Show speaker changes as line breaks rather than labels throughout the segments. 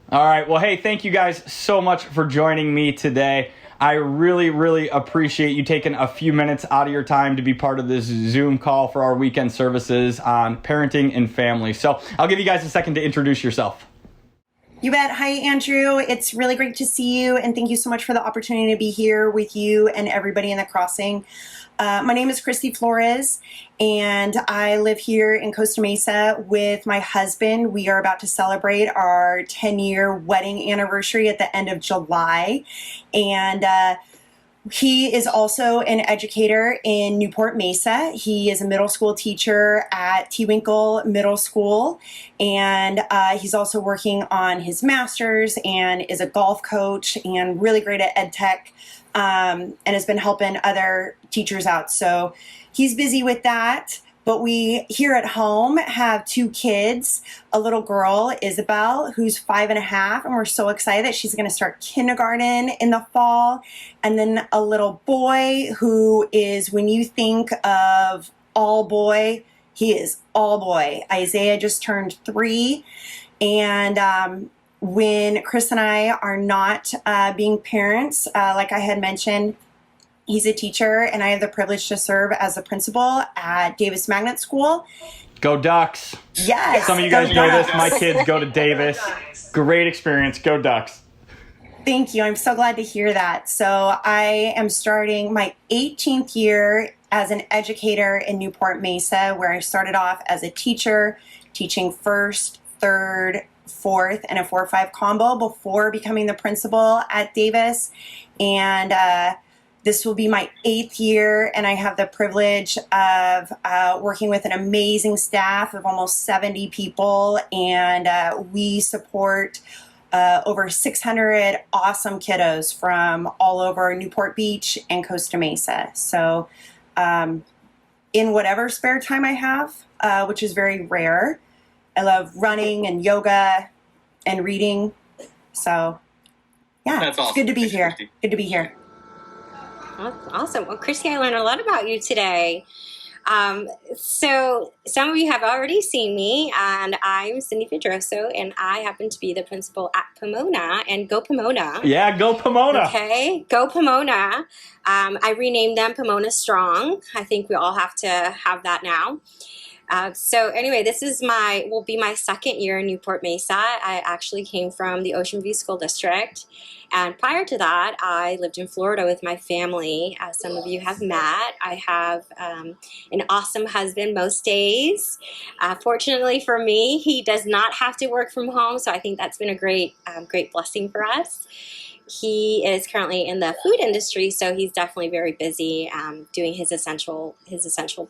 All right. Well, hey, thank you guys so much for joining me today. I really, really appreciate you taking a few minutes out of your time to be part of this Zoom call for our weekend services on parenting and family. So I'll give you guys a second to introduce yourself.
You bet. Hi, Andrew. It's really great to see you, and thank you so much for the opportunity to be here with you and everybody in the crossing. My name is Christy Flores, and I live here in Costa Mesa with my husband. We are about to celebrate our 10-year wedding anniversary at the end of July, and he is also an educator in Newport Mesa. He is a middle school teacher at T. Winkle Middle School, and he's also working on his master's and is a golf coach and really great at ed tech, and has been helping other teachers out. So he's busy with that. But we here at home have two kids, a little girl, Isabel, who's 5.5, and we're so excited that she's going to start kindergarten in the fall. And then a little boy who is, when you think of all boy, he is all boy. Isaiah just turned 3. And when Chris and I are not being parents, like I had mentioned, he's a teacher, and I have the privilege to serve as the principal at Davis Magnet School.
Go Ducks.
Yes.
Some of you guys know this. My kids go to Davis. Great experience. Go Ducks.
Thank you. I'm so glad to hear that. So I am starting my 18th year as an educator in Newport Mesa, where I started off as a teacher, teaching first, third, fourth, and a 4-5 combo before becoming the principal at Davis. And this will be my 8th year, and I have the privilege of working with an amazing staff of almost 70 people, and we support over 600 awesome kiddos from all over Newport Beach and Costa Mesa. So in whatever spare time I have, which is very rare, I love running and yoga and reading. So yeah,
That's awesome.
It's good to be here.
Christy.
Good to be here.
Awesome. Well, Christy, I learned a lot about you today. So some of you have already seen me, and I'm Cindy Pedroso, and I happen to be the principal at Pomona, and go Pomona.
Yeah, go Pomona.
Okay, go Pomona. I renamed them Pomona Strong. I think we all have to have that now. So anyway, will be my 2nd year in Newport Mesa. I actually came from the Ocean View School District. And prior to that, I lived in Florida with my family. As some of you have met, I have an awesome husband most days. Fortunately for me, he does not have to work from home, so I think that's been a great blessing for us. He is currently in the food industry, so he's definitely very busy doing his essential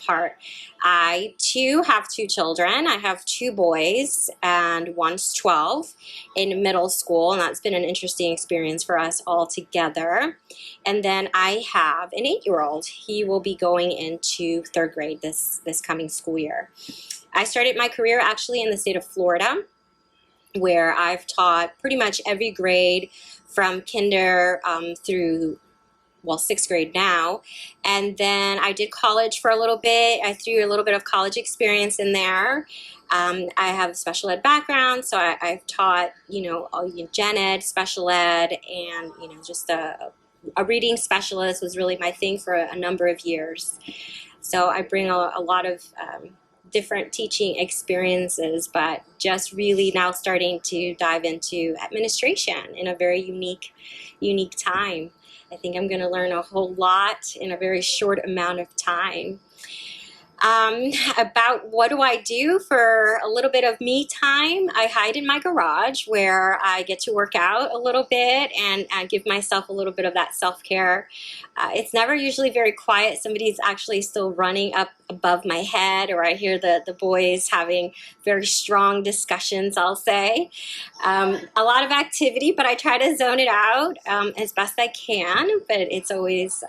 part. I, too, have 2 children. I have 2 boys, and one's 12 in middle school, and that's been an interesting experience for us all together. And then I have an 8-year-old. He will be going into 3rd grade this coming school year. I started my career actually in the state of Florida, where I've taught pretty much every grade from kinder through 6th grade now. And then I did college for a little bit. I threw a little bit of college experience in there. I have a special ed background, so I've taught, gen ed, special ed, and, just a reading specialist was really my thing for a number of years. So I bring a lot of different teaching experiences, but just really now starting to dive into administration in a very unique time. I think I'm going to learn a whole lot in a very short amount of time. About what do I do for a little bit of me time? I hide in my garage where I get to work out a little bit and give myself a little bit of that self-care. It's never usually very quiet. Somebody's actually still running up above my head, or I hear the boys having very strong discussions, I'll say. A lot of activity, but I try to zone it out as best I can, but it's always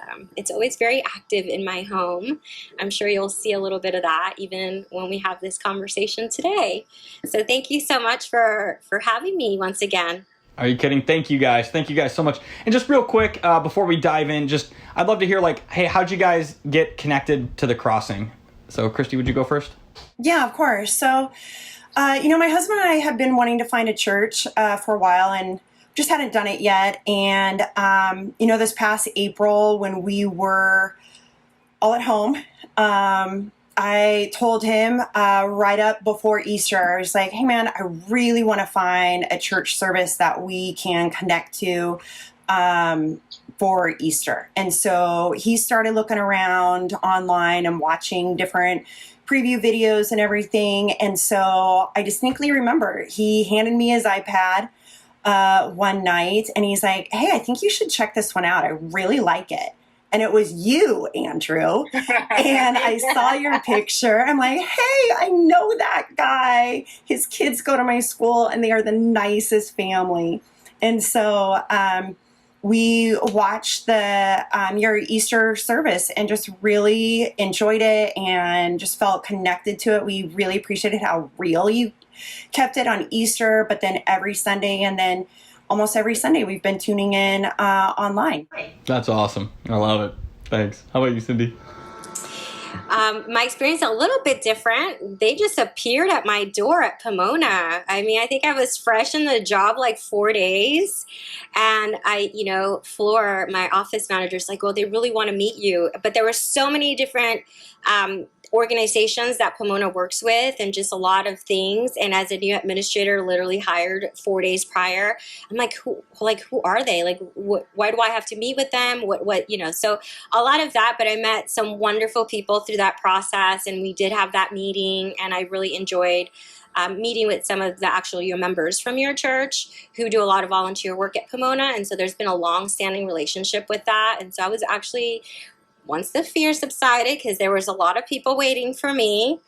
very active in my home. I'm sure you'll see a little bit of that even when we have this conversation today. So thank you so much for having me once again.
Are you kidding? Thank you guys. Thank you guys so much. And just real quick, before we dive in, I'd love to hear hey, how'd you guys get connected to the crossing? So Christy, would you go first?
Yeah, of course. So My husband and I have been wanting to find a church for a while and just hadn't done it yet. And, this past April when we were all at home, I told him right up before Easter, I was like, hey, man, I really want to find a church service that we can connect to for Easter. And so he started looking around online and watching different preview videos and everything. And so I distinctly remember he handed me his iPad one night and he's like, hey, I think you should check this one out. I really like it. And it was you, Andrew. And I saw your picture. I'm like, hey, I know that guy. His kids go to my school and they are the nicest family. And so we watched your Easter service and just really enjoyed it and just felt connected to it. We really appreciated how real you kept it on Easter, but then every Sunday and then almost every Sunday we've been tuning in online.
That's awesome. I love it. Thanks. How about you, Cindy?
My experience a little bit different. They just appeared at my door at Pomona. I mean, I think I was fresh in the job like 4 days. And Fleur, my office manager, is like, well, they really want to meet you. But there were so many different organizations that Pomona works with and just a lot of things. And as a new administrator, literally hired 4 days prior, I'm like, who are they? Like, why do I have to meet with them? So a lot of that, but I met some wonderful people through that process and we did have that meeting and I really enjoyed meeting with some of the actual members from your church who do a lot of volunteer work at Pomona. And so there's been a long-standing relationship with that. And so I was actually, once the fear subsided, because there was a lot of people waiting for me,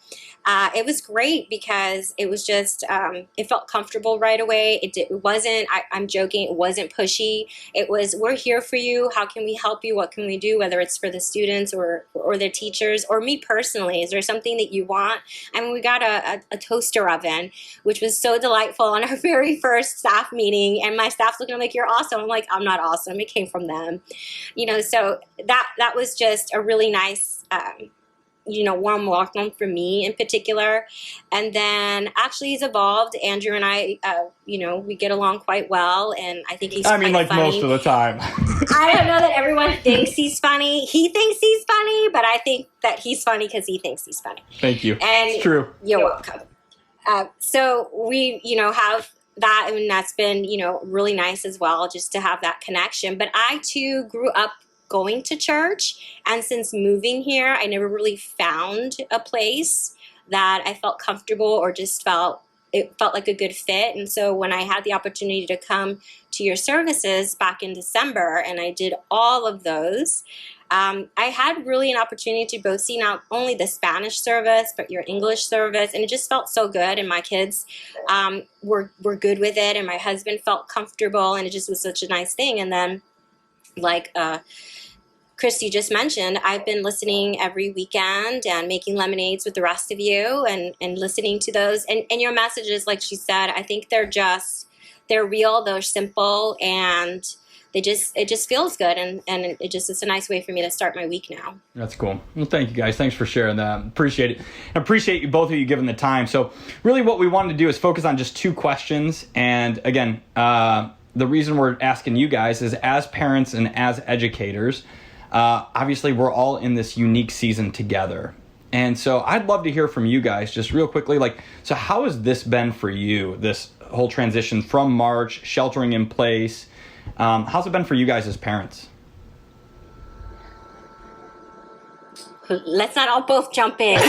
it was great because it was just, it felt comfortable right away. It wasn't, I'm joking, it wasn't pushy. It was, we're here for you. How can we help you? What can we do? Whether it's for the students or their teachers or me personally. Is there something that you want? I mean, we got a toaster oven, which was so delightful on our very first staff meeting. And my staff's looking at me like, you're awesome. I'm like, I'm not awesome. It came from them. So that was just a really nice, warm welcome for me in particular. And then actually he's evolved. Andrew and I, we get along quite well. And I think he's funny.
Most of the time.
I don't know that everyone thinks he's funny. He thinks he's funny, but I think that he's funny because he thinks he's funny.
Thank you.
And
it's true.
You're welcome. So we, have that, and that's been, really nice as well, just to have that connection. But I too grew up going to church, and since moving here, I never really found a place that I felt comfortable or just felt like a good fit. And so when I had the opportunity to come to your services back in December, and I did all of those, I had really an opportunity to both see not only the Spanish service, but your English service. And it just felt so good. And my kids were good with it. And my husband felt comfortable. And it just was such a nice thing. And then like Christy just mentioned, I've been listening every weekend and making lemonades with the rest of you and listening to those. And your messages, like she said, I think they're real, they're simple, and it just feels good. And it's a nice way for me to start my week now.
That's cool. Well, thank you guys. Thanks for sharing that. Appreciate it. I appreciate you, both of you, giving the time. So really what we wanted to do is focus on just 2 questions. And again, the reason we're asking you guys is as parents and as educators, obviously we're all in this unique season together. And so I'd love to hear from you guys just real quickly. So how has this been for you, this whole transition from March, sheltering in place? How's it been for you guys as parents?
Let's not all both jump in.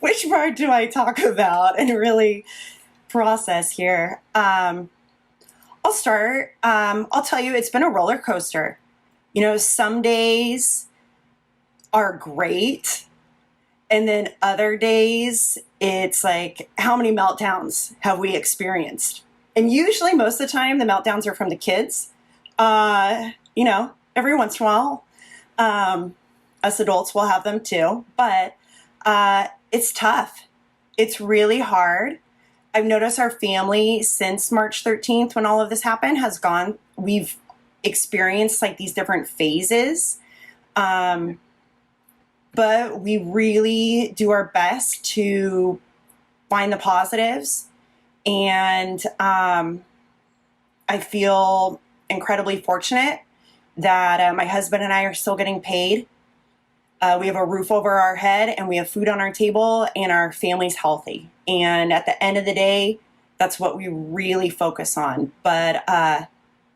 Which part do I talk about and really process here? I'll start. I'll tell you, it's been a roller coaster. Some days are great. And then other days, it's like, how many meltdowns have we experienced? And usually, most of the time, the meltdowns are from the kids. Every once in a while, us adults will have them too. But it's tough. It's really hard. I've noticed our family since March 13th, when all of this happened, we've experienced like these different phases. but we really do our best to find the positives. And I feel incredibly fortunate that my husband and I are still getting paid. We have a roof over our head, and we have food on our table, and our family's healthy. And at the end of the day, that's what we really focus on. But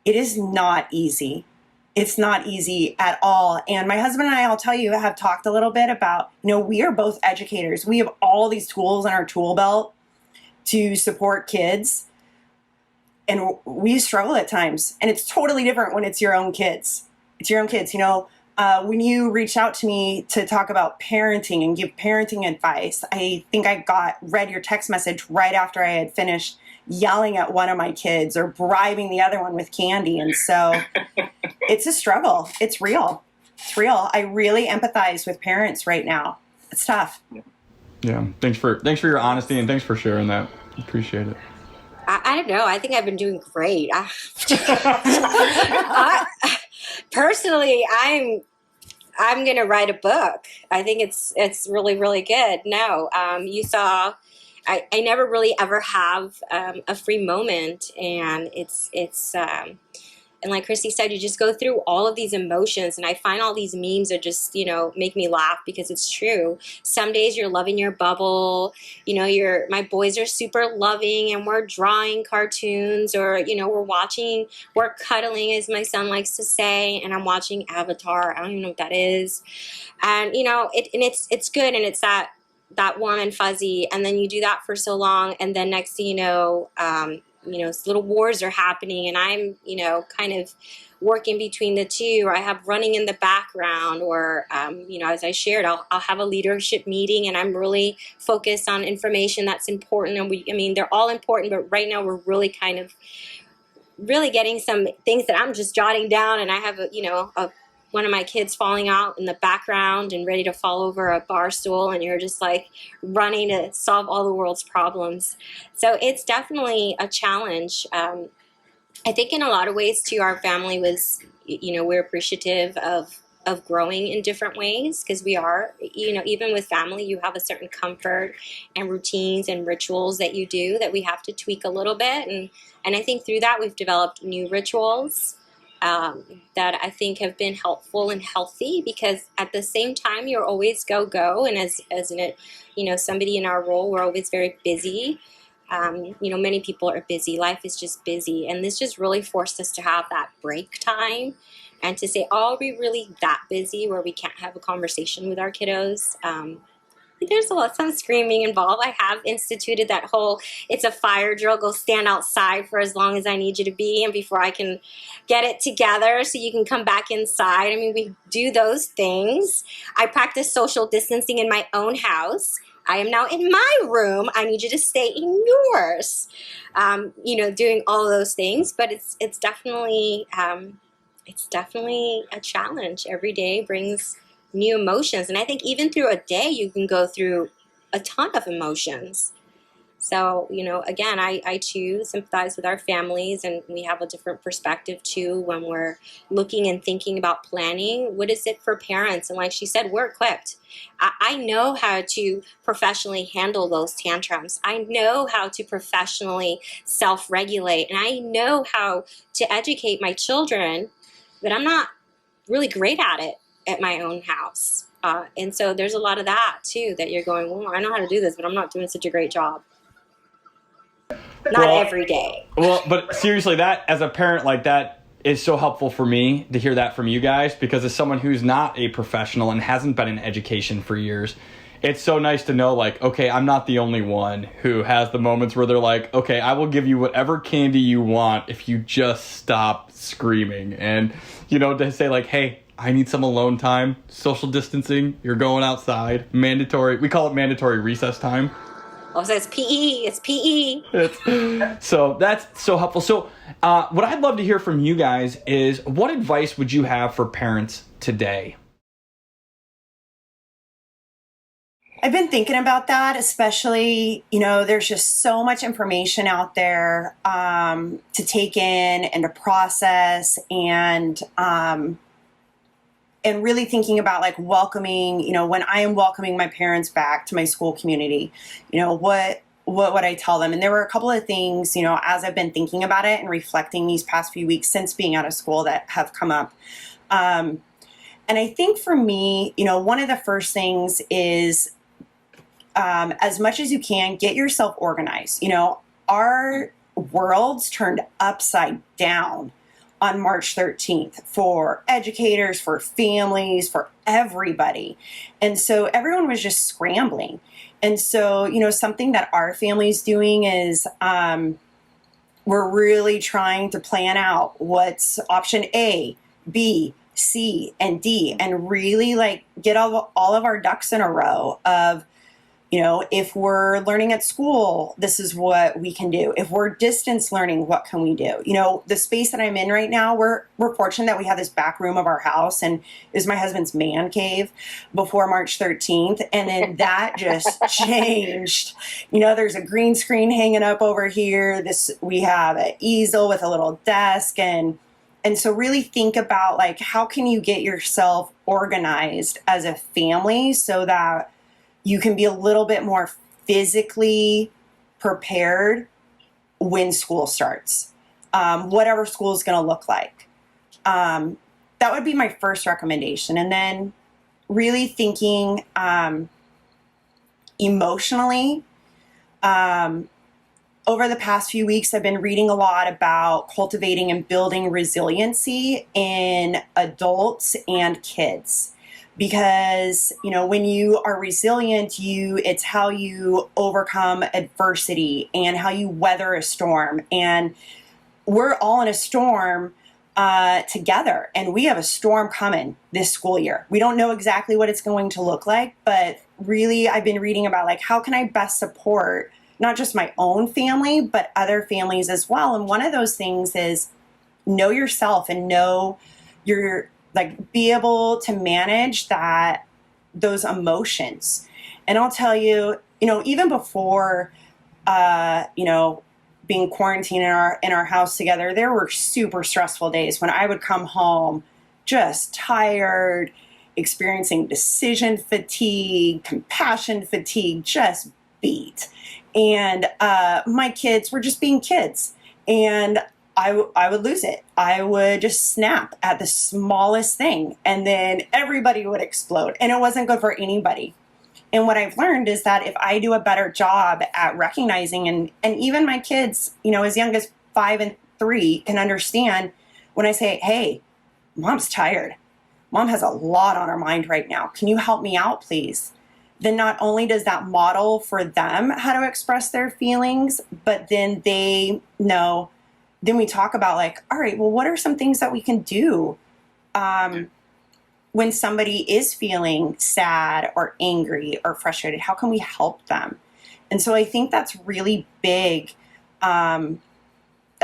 it is not easy. It's not easy at all. And my husband and I, I'll tell you, have talked a little bit about, we are both educators. We have all these tools in our tool belt to support kids. And we struggle at times. And it's totally different when it's your own kids. It's your own kids. When you reach out to me to talk about parenting and give parenting advice, I think I read your text message right after I had finished yelling at one of my kids or bribing the other one with candy. And so it's a struggle. It's real. It's real. I really empathize with parents right now. It's tough.
Yeah. Thanks for your honesty, and thanks for sharing that. Appreciate it.
I don't know. I think I've been doing great. Personally, I'm gonna write a book. I think it's really, really good. No, you saw. I never really ever have a free moment, and it's and like Christy said, you just go through all of these emotions, and I find all these memes are just, make me laugh because it's true. Some days you're loving your bubble, my boys are super loving and we're drawing cartoons, or, we're cuddling, as my son likes to say, and I'm watching Avatar. I don't even know what that is. And, it's good, and it's that warm and fuzzy, and then you do that for so long, and then next thing little wars are happening, and I'm, kind of working between the two, or I have running in the background, or, as I shared, I'll have a leadership meeting, and I'm really focused on information that's important. And they're all important, but right now we're really kind of really getting some things that I'm just jotting down, and I have one of my kids falling out in the background and ready to fall over a bar stool, and you're just like running to solve all the world's problems. So it's definitely a challenge. I think in a lot of ways too, our family was, we're appreciative of growing in different ways, because we are, even with family, you have a certain comfort and routines and rituals that you do that we have to tweak a little bit. And I think through that we've developed new rituals that I think have been helpful and healthy, because at the same time you're always go, and as somebody in our role, we're always very busy. Many people are busy. Life is just busy, and this just really forced us to have that break time and to say, are we really that busy where we can't have a conversation with our kiddos? There's some screaming involved. I have instituted that whole, it's a fire drill, go stand outside for as long as I need you to be, and before I can get it together so you can come back inside. We do those things. I practice social distancing in my own house. I am now in my room. I need you to stay in yours. Doing all of those things, but it's definitely a challenge. Every day brings new emotions, and I think even through a day you can go through a ton of emotions. So again, I too sympathize with our families, and we have a different perspective too when we're looking and thinking about planning. What is it for parents? And like she said, we're equipped. I know how to professionally handle those tantrums. I know how to professionally self-regulate, and I know how to educate my children, but I'm not really great at it at my own house. And so there's a lot of that too, that you're going, well, I know how to do this, but I'm not doing such a great job. Not every day.
Well, but seriously, that as a parent, like, that is so helpful for me to hear that from you guys, because as someone who's not a professional and hasn't been in education for years, it's so nice to know, like, okay, I'm not the only one who has the moments where they're like, okay, I will give you whatever candy you want if you just stop screaming. And, to say like, hey, I need some alone time, social distancing, you're going outside, mandatory, we call it mandatory recess time.
Oh, so it's PE, it's PE.
So that's so helpful. So what I'd love to hear from you guys is, what advice would you have for parents today?
I've been thinking about that, especially, there's just so much information out there to take in and to process. And and really thinking about like welcoming, when I am welcoming my parents back to my school community, what would I tell them? And there were a couple of things, as I've been thinking about it and reflecting these past few weeks since being out of school that have come up. And I think for me, one of the first things is, as much as you can, get yourself organized. Our worlds turned upside down on March 13th for educators, for families, for everybody. And so everyone was just scrambling. And so, something that our family's doing is we're really trying to plan out what's option A, B, C, and D, and really like get all of our ducks in a row of, if we're learning at school, this is what we can do. If we're distance learning, what can we do? The space that I'm in right now, we're fortunate that we have this back room of our house, and it was my husband's man cave before March 13th. And then that just changed. There's a green screen hanging up over here. We have an easel with a little desk, and so really think about like, how can you get yourself organized as a family so that you can be a little bit more physically prepared when school starts, whatever school is going to look like. That would be my first recommendation. And then really thinking emotionally. Over the past few weeks, I've been reading a lot about cultivating and building resiliency in adults and kids. Because, when you are resilient, it's how you overcome adversity and how you weather a storm. And we're all in a storm together, and we have a storm coming this school year. We don't know exactly what it's going to look like, but really I've been reading about like, how can I best support not just my own family, but other families as well. And one of those things is know yourself and know your be able to manage those emotions. And I'll tell you, even before, being quarantined in our house together, there were super stressful days when I would come home just tired, experiencing decision fatigue, compassion fatigue, just beat. And my kids were just being kids. And I would lose it. I would just snap at the smallest thing, and then everybody would explode, and it wasn't good for anybody. And what I've learned is that if I do a better job at recognizing, and even my kids, as young as 5 and 3 can understand when I say, hey, mom's tired. Mom has a lot on her mind right now. Can you help me out, please? Then not only does that model for them how to express their feelings, but then they know. Then we talk about like, all right, well, what are some things that we can do when somebody is feeling sad or angry or frustrated? How can we help them? And so I think that's really big, a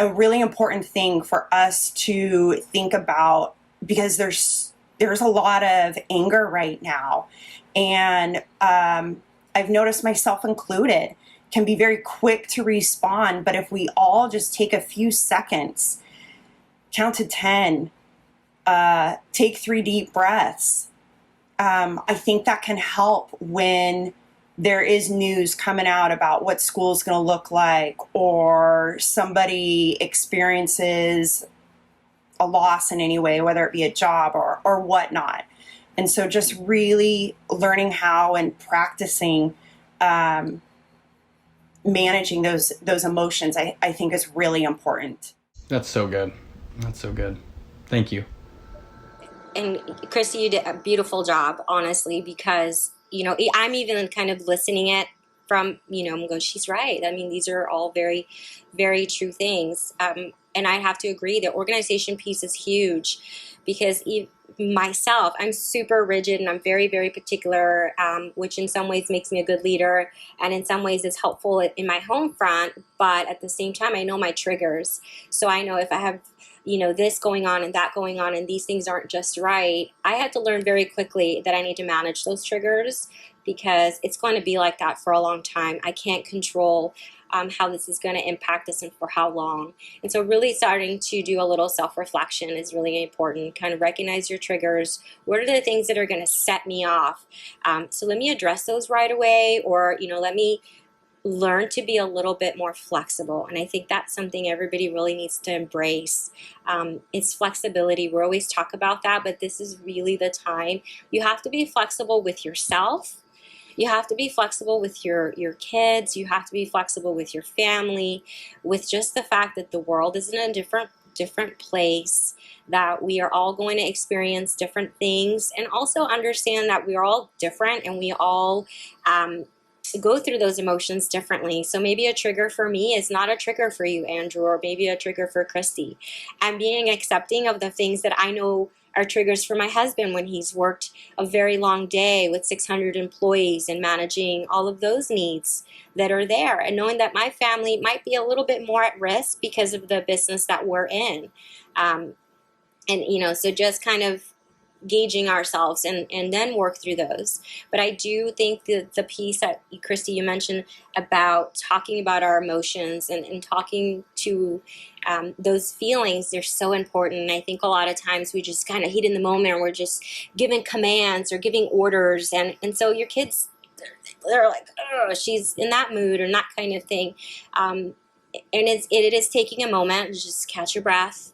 really important thing for us to think about, because there's a lot of anger right now. And I've noticed, myself included, can be very quick to respond, but if we all just take a few seconds, count to 10, take 3 deep breaths, I think that can help when there is news coming out about what school's going to look like, or somebody experiences a loss in any way, whether it be a job or whatnot. And so just really learning how and practicing managing those emotions, I think is really important.
That's so good. That's so good. Thank you.
And Christy, you did a beautiful job, honestly, because, I'm even kind of listening it from, I'm going, she's right. I mean, these are all very, very true things. And I have to agree, the organization piece is huge, because myself, I'm super rigid and I'm very, very particular, which in some ways makes me a good leader, and in some ways is helpful in my home front. But at the same time, I know my triggers. So I know if I have, this going on and that going on, and these things aren't just right, I had to learn very quickly that I need to manage those triggers, because it's going to be like that for a long time. I can't control how this is going to impact us and for how long. And so really starting to do a little self-reflection is really important. Kind of recognize your triggers. What are the things that are going to set me off? So let me address those right away, or, let me learn to be a little bit more flexible. And I think that's something everybody really needs to embrace. It's flexibility. We always talk about that, but this is really the time. You have to be flexible with yourself. You have to be flexible with your kids. You have to be flexible with your family, with just the fact that the world is in a different place, that we are all going to experience different things, and also understand that we are all different and we all go through those emotions differently. So maybe a trigger for me is not a trigger for you, Andrew, or maybe a trigger for Christy. And being accepting of the things that I know are triggers for my husband when he's worked a very long day with 600 employees and managing all of those needs that are there, and knowing that my family might be a little bit more at risk because of the business that we're in. So just kind of gauging ourselves and then work through those. But I do think that the piece that, Christy, you mentioned about talking about our emotions and talking to those feelings, they're so important. And I think a lot of times we just kind of heat in the moment, and we're just giving commands or giving orders. And so your kids, they're like, oh, she's in that mood, or that kind of thing. And it is taking a moment to just catch your breath,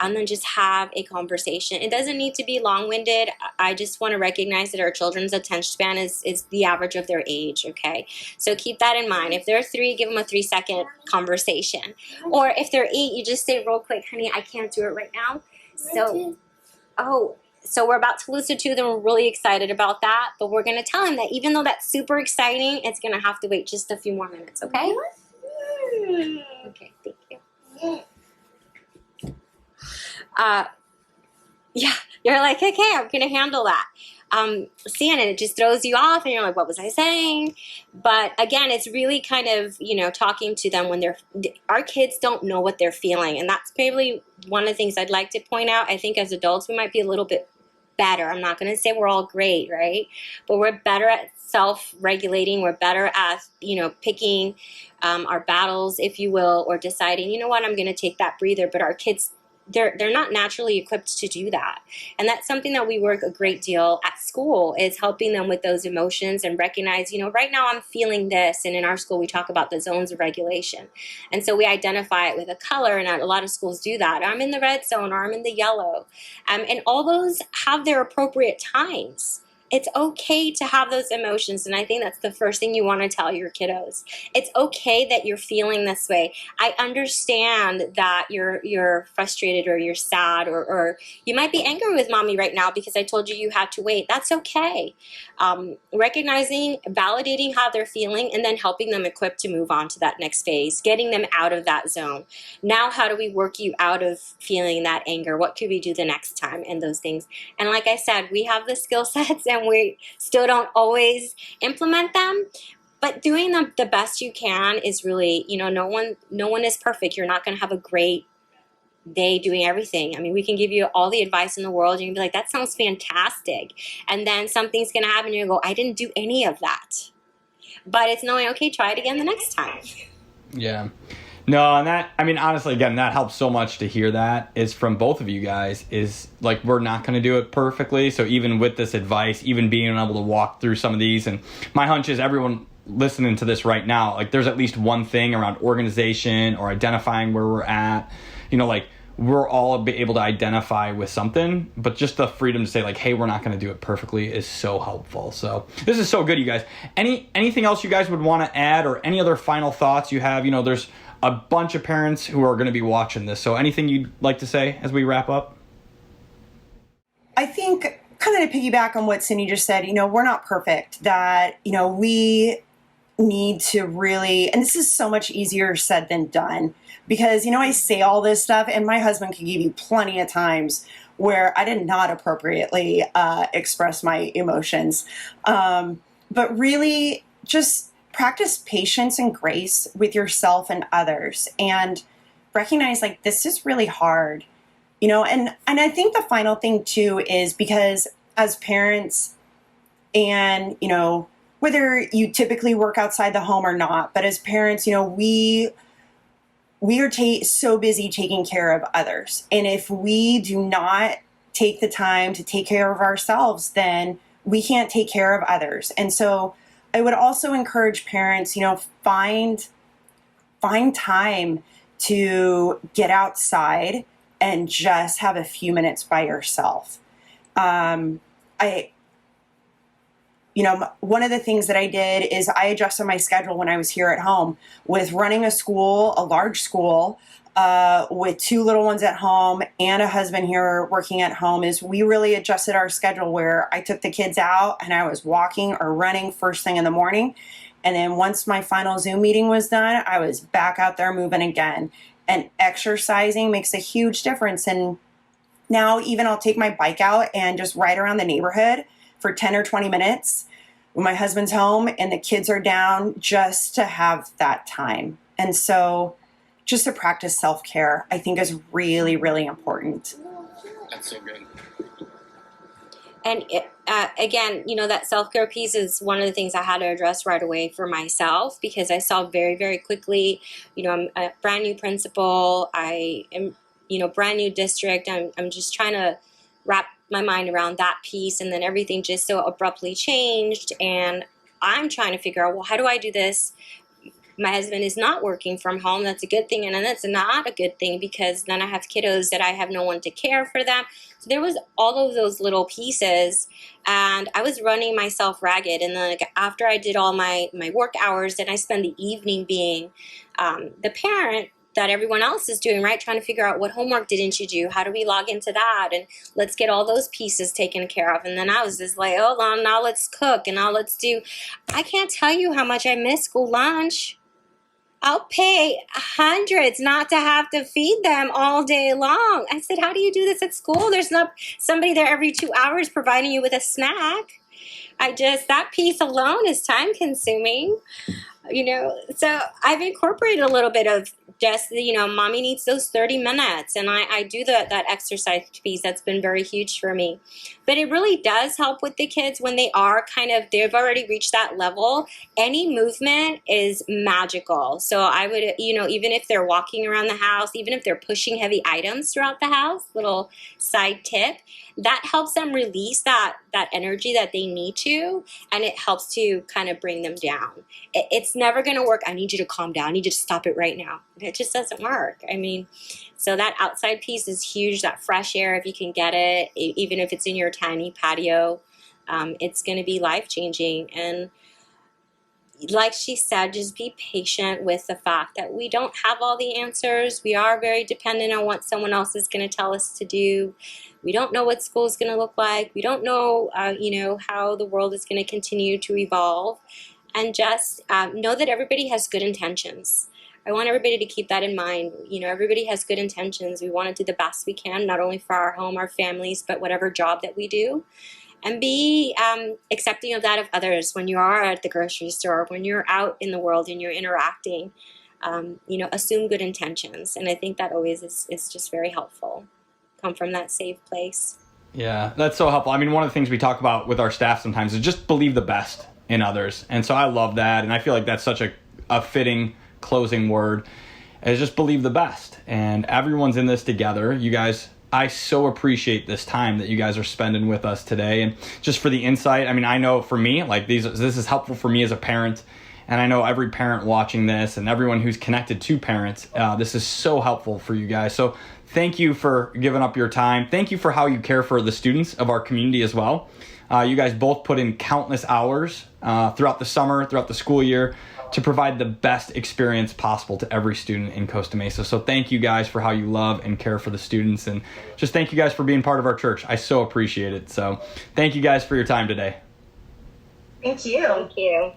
and then just have a conversation. It doesn't need to be long-winded. I just want to recognize that our children's attention span is the average of their age, okay? So keep that in mind. If they're 3, give them a 3-second conversation. Or if they're 8, you just say real quick, honey, I can't do it right now. So we're about to lose a tooth, and we're really excited about that. But we're going to tell him that even though that's super exciting, it's going to have to wait just a few more minutes, okay? Okay, thank you. Yeah, you're like, okay, I'm going to handle that. And it just throws you off, and you're like, what was I saying? But again, it's really kind of, talking to them when our kids don't know what they're feeling. And that's probably one of the things I'd like to point out. I think as adults, we might be a little bit better. I'm not going to say we're all great, right? But we're better at self-regulating. We're better at, picking our battles, if you will, or deciding, you know what, I'm going to take that breather. But our kids, they're not naturally equipped to do that. And that's something that we work a great deal at school, is helping them with those emotions and recognize, right now I'm feeling this. And in our school, we talk about the zones of regulation. And so we identify it with a color, and a lot of schools do that. I'm in the red zone, or I'm in the yellow. And all those have their appropriate times. It's okay to have those emotions, and I think that's the first thing you want to tell your kiddos. It's okay that you're feeling this way. I understand that you're frustrated, or you're sad, or you might be angry with mommy right now because I told you had to wait. That's okay. Recognizing, validating how they're feeling, and then helping them equip to move on to that next phase, getting them out of that zone. Now, how do we work you out of feeling that anger? What could we do the next time, and those things? And like I said, we have the skill sets, and we still don't always implement them, but doing them the best you can is really, no one is perfect. You're not going to have a great day doing everything. I mean, we can give you all the advice in the world, and you can be like, that sounds fantastic. And then something's going to happen, and you go, I didn't do any of that. But it's knowing, okay, try it again the next time.
Yeah. No, and that, honestly, again, that helps so much to hear that is from both of you guys, is like, we're not going to do it perfectly. So even with this advice, even being able to walk through some of these, and my hunch is everyone listening to this right now, like, there's at least one thing around organization or identifying where we're at, we're all able to identify with something, but just the freedom to say, like, hey, we're not going to do it perfectly is so helpful. So this is so good, you guys. Anything else you guys would want to add, or any other final thoughts you have? There's a bunch of parents who are going to be watching this. So anything you'd like to say as we wrap up?
I think, kind of to piggyback on what Cindy just said, we're not perfect. That, we need to really, and this is so much easier said than done, because, I say all this stuff, and my husband can give you plenty of times where I did not appropriately express my emotions. But really just practice patience and grace with yourself and others, and recognize, like, this is really hard, and I think the final thing too is, because as parents and, whether you typically work outside the home or not, but as parents, we are so busy taking care of others. And if we do not take the time to take care of ourselves, then we can't take care of others. And so I would also encourage parents, find time to get outside and just have a few minutes by yourself. One of the things that I did is I adjusted my schedule when I was here at home with running a large school, with 2 little ones at home and a husband here working at home. Is we really adjusted our schedule where I took the kids out and I was walking or running first thing in the morning. And then once my final Zoom meeting was done, I was back out there moving again. And exercising makes a huge difference. And now even I'll take my bike out and just ride around the neighborhood for 10 or 20 minutes when my husband's home and the kids are down, just to have that time. And so just to practice self-care, I think, is really, really important.
That's so good.
And again, that self-care piece is one of the things I had to address right away for myself, because I saw very, very quickly, I'm a brand new principal. I am, brand new district. I'm just trying to wrap my mind around that piece, and then everything just so abruptly changed. And I'm trying to figure out, well, how do I do this? My husband is not working from home. That's a good thing. And then that's not a good thing, because then I have kiddos that I have no one to care for them. So there was all of those little pieces, and I was running myself ragged. And then after I did all my work hours, then I spend the evening being the parent that everyone else is doing, right? Trying to figure out, what homework didn't you do? How do we log into that? And let's get all those pieces taken care of. And then I was just like, hold on, now let's cook, and now let's do. I can't tell you how much I miss school lunch. I'll pay hundreds not to have to feed them all day long. I said, how do you do this at school? There's not somebody there every 2 hours providing you with a snack. That piece alone is time consuming. So I've incorporated a little bit of just, mommy needs those 30 minutes. And I do that exercise piece. That's been very huge for me. But it really does help with the kids when they are they've already reached that level. Any movement is magical. So I would, even if they're walking around the house, even if they're pushing heavy items throughout the house, little side tip, that helps them release that energy that they need to, and it helps to kind of bring them down. It's never going to work. I need you to calm down. I need you to stop it right now. It just doesn't work. So that outside piece is huge, that fresh air, if you can get it, even if it's in your tiny patio, it's going to be life-changing. And like she said, just be patient with the fact that we don't have all the answers. We are very dependent on what someone else is going to tell us to do. We don't know what school is going to look like. We don't know, how the world is going to continue to evolve. And just know that everybody has good intentions. I want everybody to keep that in mind. Everybody has good intentions. We want to do the best we can, not only for our home, our families, but whatever job that we do. And be accepting of that of others when you are at the grocery store, when you're out in the world and you're interacting. Assume good intentions. And I think that always is just very helpful. Come from that safe place.
Yeah, that's so helpful. One of the things we talk about with our staff sometimes is just believe the best in others. And so I love that. And I feel like that's such a fitting closing word, is just believe the best. And everyone's in this together. You guys, I so appreciate this time that you guys are spending with us today. And just for the insight, I know for me, this is helpful for me as a parent. And I know every parent watching this and everyone who's connected to parents, this is so helpful for you guys. So thank you for giving up your time. Thank you for how you care for the students of our community as well. You guys both put in countless hours throughout the summer, throughout the school year, to provide the best experience possible to every student in Costa Mesa. So thank you guys for how you love and care for the students. And just thank you guys for being part of our church. I so appreciate it. So thank you guys for your time today.
Thank you.
Thank you.